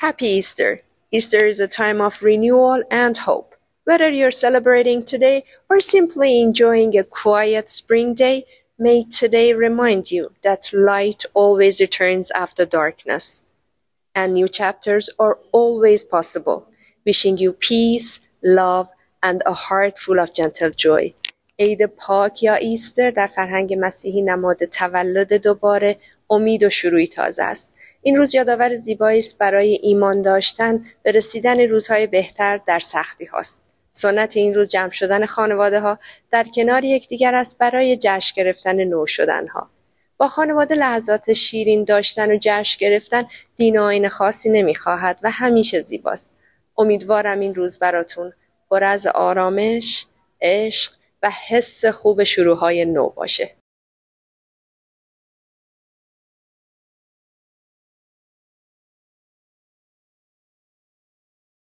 Happy Easter! Easter is a time of renewal and hope. Whether you're celebrating today or simply enjoying a quiet spring day, may today remind you that light always returns after darkness, and new chapters are always possible. Wishing you peace, love, and a heart full of gentle joy. عید پاک یا ایستر در فرهنگ مسیحی نماد تولد دوباره، امید و شروعی تازه است. این روز یادآور زیبایی است برای ایمان داشتن به رسیدن روزهای بهتر در سختی هاست. سنت این روز جمع شدن خانواده ها در کنار یکدیگر است برای جشن گرفتن نو شدن ها. با خانواده لحظات شیرین داشتن و جشن گرفتن دین و آیین خاصی نمیخواهد و همیشه زیباست. امیدوارم این روز براتون پر از آرامش، عشق و حس خوب شروعهای نو باشه.